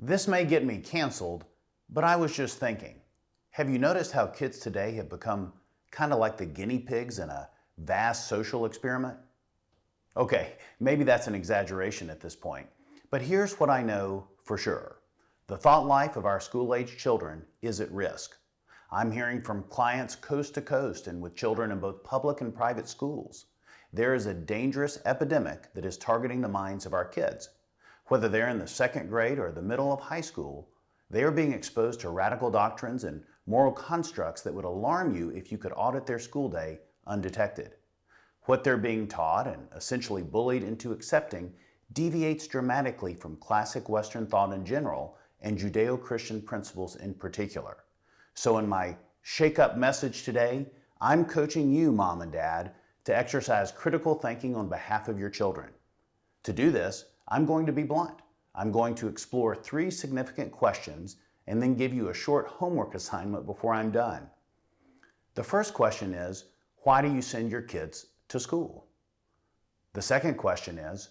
This may get me canceled, but I was just thinking. Have you noticed how kids today have become kind of like the guinea pigs in a vast social experiment? Okay, maybe that's an exaggeration at this point, but here's what I know for sure. The thought life of our school-age children is at risk. I'm hearing from clients coast to coast and with children in both public and private schools. There is a dangerous epidemic that is targeting the minds of our kids. Whether they're in the second grade or the middle of high school, they are being exposed to radical doctrines and moral constructs that would alarm you if you could audit their school day undetected. What they're being taught and essentially bullied into accepting deviates dramatically from classic Western thought in general and Judeo-Christian principles in particular. So in my Shake Up message today, I'm coaching you, Mom and Dad, to exercise critical thinking on behalf of your children. To do this, I'm going to be blunt. I'm going to explore 3 significant questions and then give you a short homework assignment before I'm done. The first question is, why do you send your kids to school? The second question is,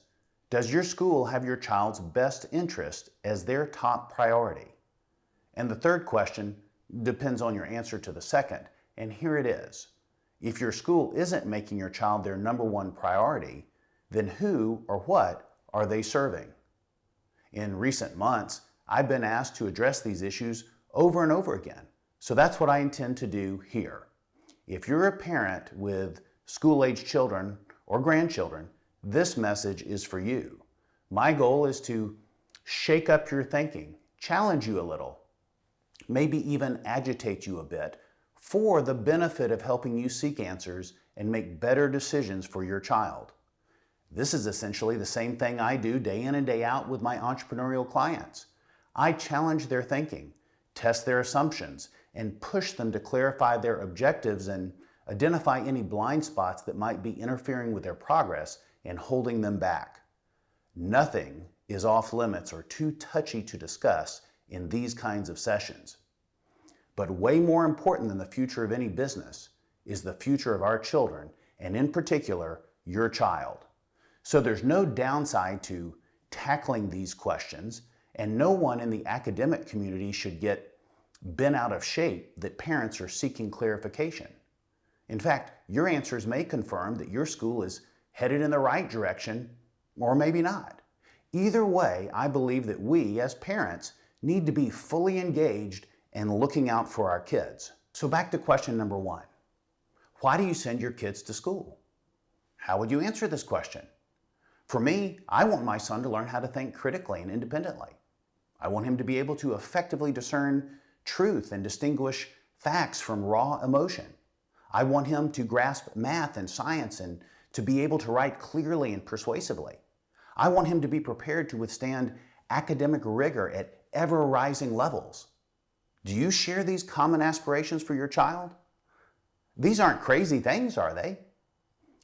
does your school have your child's best interest as their top priority? And the third question depends on your answer to the second, and here it is. If your school isn't making your child their #1 priority, then who or what are they serving? In recent months, I've been asked to address these issues over and over again, so that's what I intend to do here. If you're a parent with school-age children or grandchildren, this message is for you. My goal is to shake up your thinking, challenge you a little, maybe even agitate you a bit for the benefit of helping you seek answers and make better decisions for your child. This is essentially the same thing I do day in and day out with my entrepreneurial clients. I challenge their thinking, test their assumptions, and push them to clarify their objectives and identify any blind spots that might be interfering with their progress and holding them back. Nothing is off limits or too touchy to discuss in these kinds of sessions. But way more important than the future of any business is the future of our children, and in particular, your child. So there's no downside to tackling these questions, and no one in the academic community should get bent out of shape that parents are seeking clarification. In fact, your answers may confirm that your school is headed in the right direction, or maybe not. Either way, I believe that we, as parents, need to be fully engaged and looking out for our kids. So back to question number 1. Why do you send your kids to school? How would you answer this question? For me, I want my son to learn how to think critically and independently. I want him to be able to effectively discern truth and distinguish facts from raw emotion. I want him to grasp math and science and to be able to write clearly and persuasively. I want him to be prepared to withstand academic rigor at ever-rising levels. Do you share these common aspirations for your child? These aren't crazy things, are they?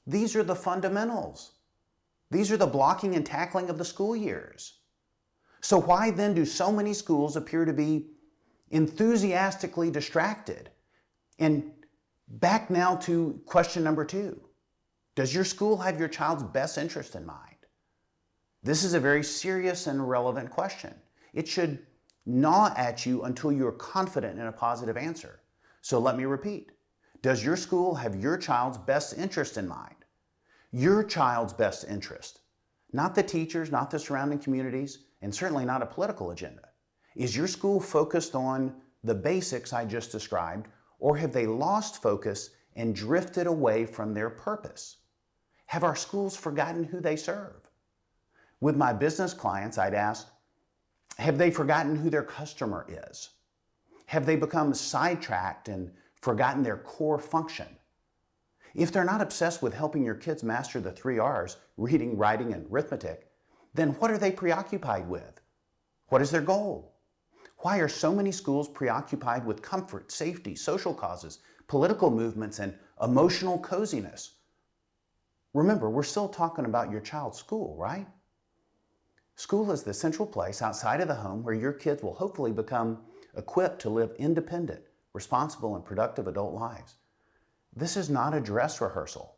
These are the fundamentals. These are the blocking and tackling of the school years. So why then do so many schools appear to be enthusiastically distracted? And back now to question number 2. Does your school have your child's best interest in mind? This is a very serious and relevant question. It should gnaw at you until you're confident in a positive answer. So let me repeat. Does your school have your child's best interest in mind? Your child's best interest. Not the teachers, not the surrounding communities, and certainly not a political agenda. Is your school focused on the basics I just described, or have they lost focus and drifted away from their purpose? Have our schools forgotten who they serve? With my business clients, I'd ask, have they forgotten who their customer is? Have they become sidetracked and forgotten their core function? If they're not obsessed with helping your kids master the 3 R's, reading, writing, and arithmetic, then what are they preoccupied with? What is their goal? Why are so many schools preoccupied with comfort, safety, social causes, political movements, and emotional coziness? Remember, we're still talking about your child's school, right? School is the central place outside of the home where your kids will hopefully become equipped to live independent, responsible, and productive adult lives. This is not a dress rehearsal.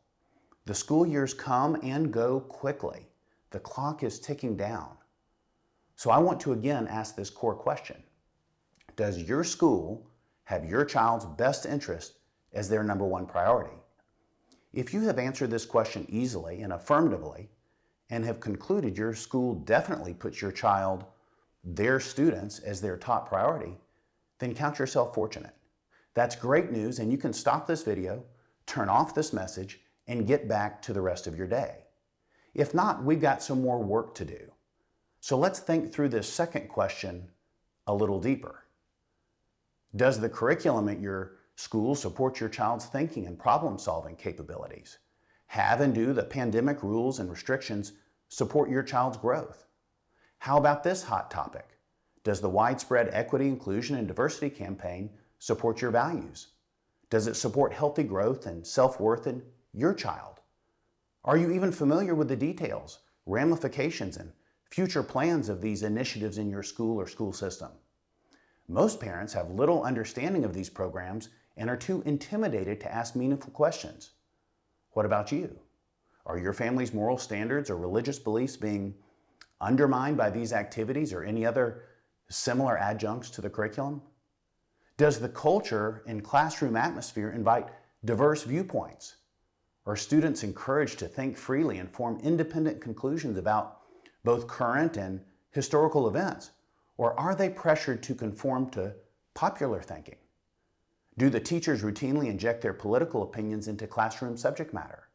The school years come and go quickly. The clock is ticking down. So I want to again ask this core question. Does your school have your child's best interest as their number one priority? If you have answered this question easily and affirmatively and have concluded your school definitely puts your child, their students, as their top priority, then count yourself fortunate. That's great news, and you can stop this video, turn off this message, and get back to the rest of your day. If not, we've got some more work to do. So let's think through this second question a little deeper. Does the curriculum at your school support your child's thinking and problem-solving capabilities? Have and do the pandemic rules and restrictions support your child's growth? How about this hot topic? Does the widespread equity, inclusion, and diversity campaign support your values? Does it support healthy growth and self-worth in your child? Are you even familiar with the details, ramifications, and future plans of these initiatives in your school or school system? Most parents have little understanding of these programs and are too intimidated to ask meaningful questions. What about you? Are your family's moral standards or religious beliefs being undermined by these activities or any other similar adjuncts to the curriculum? Does the culture and classroom atmosphere invite diverse viewpoints? Are students encouraged to think freely and form independent conclusions about both current and historical events? Or are they pressured to conform to popular thinking? Do the teachers routinely inject their political opinions into classroom subject matter?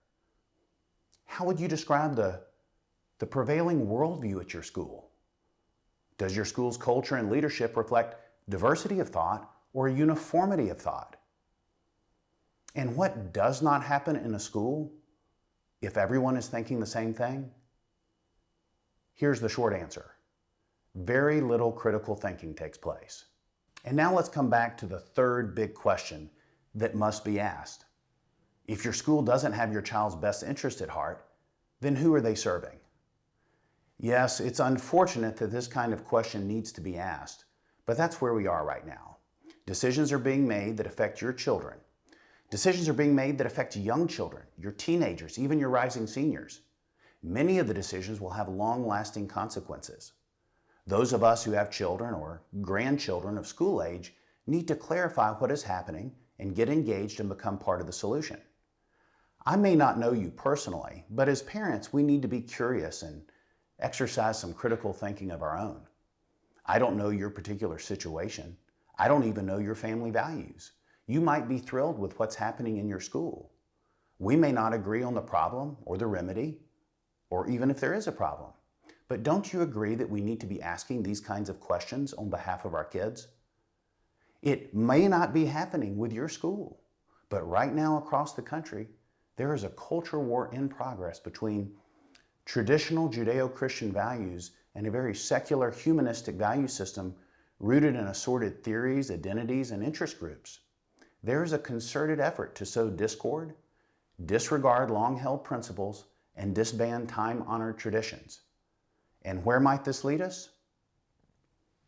How would you describe the prevailing worldview at your school? Does your school's culture and leadership reflect diversity of thought or uniformity of thought? And what does not happen in a school if everyone is thinking the same thing? Here's the short answer. Very little critical thinking takes place. And now let's come back to the third big question that must be asked. If your school doesn't have your child's best interest at heart, then who are they serving? Yes, it's unfortunate that this kind of question needs to be asked, but that's where we are right now. Decisions are being made that affect your children. Decisions are being made that affect young children, your teenagers, even your rising seniors. Many of the decisions will have long-lasting consequences. Those of us who have children or grandchildren of school age need to clarify what is happening and get engaged and become part of the solution. I may not know you personally, but as parents, we need to be curious and exercise some critical thinking of our own. I don't know your particular situation. I don't even know your family values. You might be thrilled with what's happening in your school. We may not agree on the problem or the remedy, or even if there is a problem. But don't you agree that we need to be asking these kinds of questions on behalf of our kids? It may not be happening with your school, but right now across the country, there is a culture war in progress between traditional Judeo-Christian values and a very secular humanistic value system rooted in assorted theories, identities, and interest groups. There is a concerted effort to sow discord, disregard long-held principles, and disband time-honored traditions. And where might this lead us?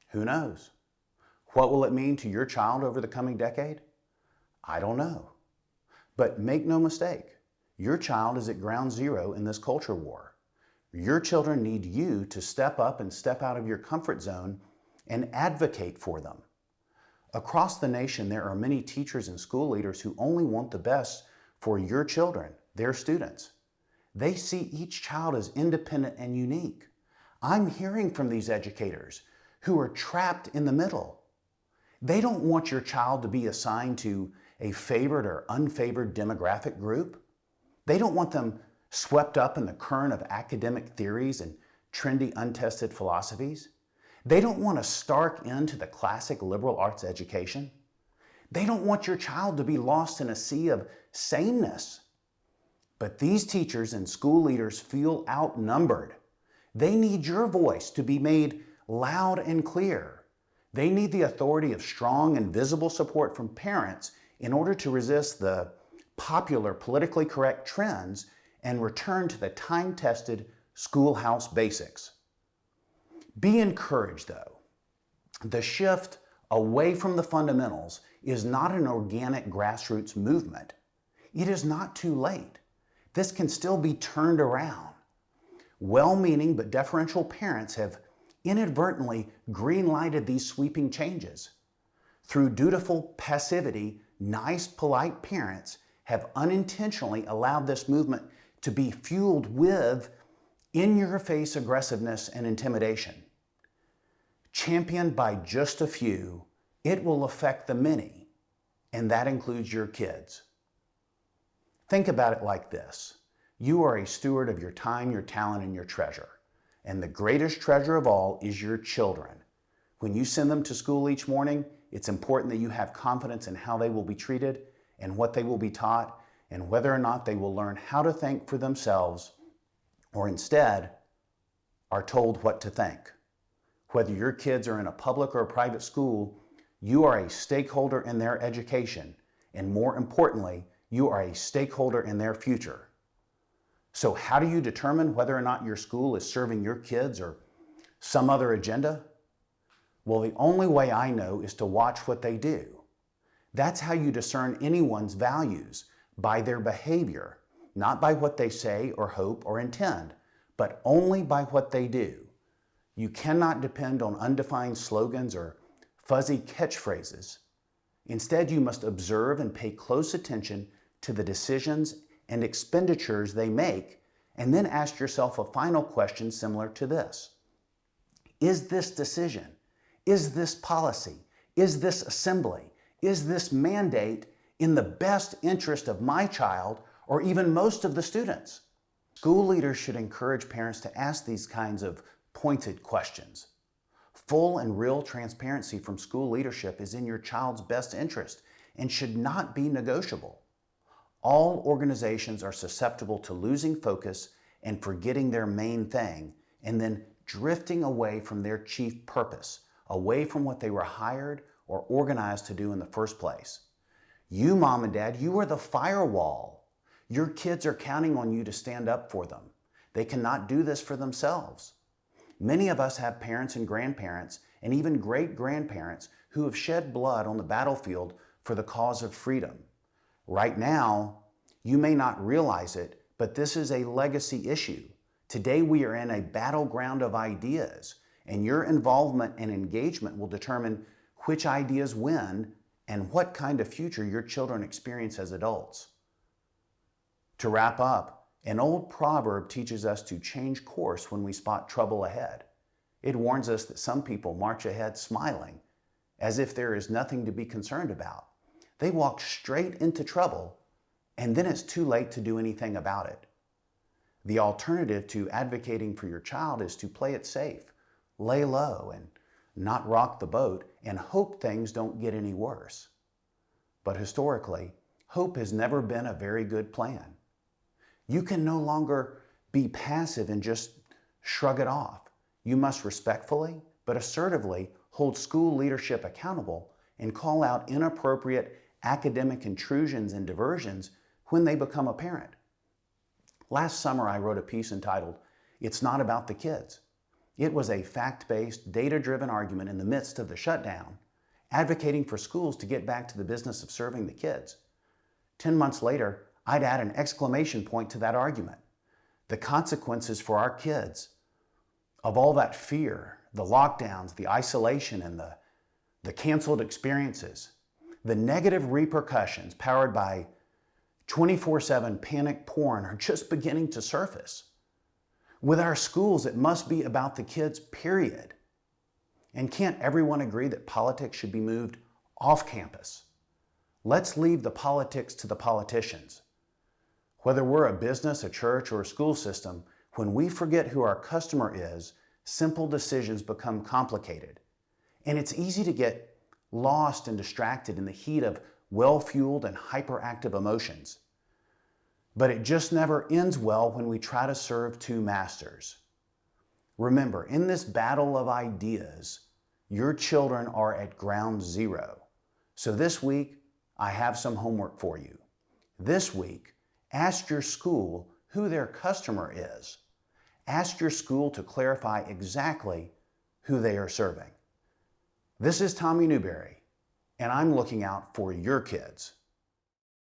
Who knows? What will it mean to your child over the coming decade? I don't know. But make no mistake, your child is at ground zero in this culture war. Your children need you to step up and step out of your comfort zone and advocate for them. Across the nation, there are many teachers and school leaders who only want the best for your children, their students. They see each child as independent and unique. I'm hearing from these educators who are trapped in the middle. They don't want your child to be assigned to a favored or unfavored demographic group. They don't want them swept up in the current of academic theories and trendy, untested philosophies. They don't want a stark end to the classic liberal arts education. They don't want your child to be lost in a sea of sameness. But these teachers and school leaders feel outnumbered. They need your voice to be made loud and clear. They need the authority of strong and visible support from parents in order to resist the popular, politically correct trends and return to the time-tested schoolhouse basics. Be encouraged, though. The shift away from the fundamentals is not an organic grassroots movement. It is not too late. This can still be turned around. Well-meaning but deferential parents have inadvertently green-lighted these sweeping changes. Through dutiful passivity, nice, polite parents have unintentionally allowed this movement to be fueled with in-your-face aggressiveness and intimidation. Championed by just a few, it will affect the many, and that includes your kids. Think about it like this. You are a steward of your time, your talent, and your treasure. And the greatest treasure of all is your children. When you send them to school each morning, it's important that you have confidence in how they will be treated and what they will be taught and whether or not they will learn how to think for themselves or instead are told what to think. Whether your kids are in a public or a private school, you are a stakeholder in their education, and more importantly, you are a stakeholder in their future. So how do you determine whether or not your school is serving your kids or some other agenda? Well, the only way I know is to watch what they do. That's how you discern anyone's values, by their behavior, not by what they say or hope or intend, but only by what they do. You cannot depend on undefined slogans or fuzzy catchphrases. Instead, you must observe and pay close attention to the decisions and expenditures they make, and then ask yourself a final question similar to this. Is this decision, is this policy, is this assembly, is this mandate in the best interest of my child or even most of the students? School leaders should encourage parents to ask these kinds of pointed questions. Full and real transparency from school leadership is in your child's best interest and should not be negotiable. All organizations are susceptible to losing focus and forgetting their main thing, and then drifting away from their chief purpose, away from what they were hired or organized to do in the first place. You, mom and dad, you are the firewall. Your kids are counting on you to stand up for them. They cannot do this for themselves. Many of us have parents and grandparents and even great-grandparents who have shed blood on the battlefield for the cause of freedom. Right now, you may not realize it, but this is a legacy issue. Today we are in a battleground of ideas, and your involvement and engagement will determine which ideas win and what kind of future your children experience as adults. To wrap up, an old proverb teaches us to change course when we spot trouble ahead. It warns us that some people march ahead smiling, as if there is nothing to be concerned about. They walk straight into trouble, and then it's too late to do anything about it. The alternative to advocating for your child is to play it safe, lay low, and not rock the boat, and hope things don't get any worse. But historically, hope has never been a very good plan. You can no longer be passive and just shrug it off. You must respectfully but assertively hold school leadership accountable and call out inappropriate academic intrusions and diversions when they become apparent. Last summer, I wrote a piece entitled, "It's Not About the Kids." It was a fact-based, data-driven argument in the midst of the shutdown, advocating for schools to get back to the business of serving the kids. 10 months later, I'd add an exclamation point to that argument. The consequences for our kids of all that fear, the lockdowns, the isolation, and the canceled experiences, the negative repercussions powered by 24/7 panic porn are just beginning to surface. With our schools, it must be about the kids, period. And can't everyone agree that politics should be moved off campus? Let's leave the politics to the politicians. Whether we're a business, a church, or a school system, when we forget who our customer is, simple decisions become complicated. And it's easy to get lost and distracted in the heat of well-fueled and hyperactive emotions. But it just never ends well when we try to serve two masters. Remember, in this battle of ideas, your children are at ground zero. So this week, I have some homework for you. This week, ask your school who their customer is. Ask your school to clarify exactly who they are serving. This is Tommy Newberry, and I'm looking out for your kids.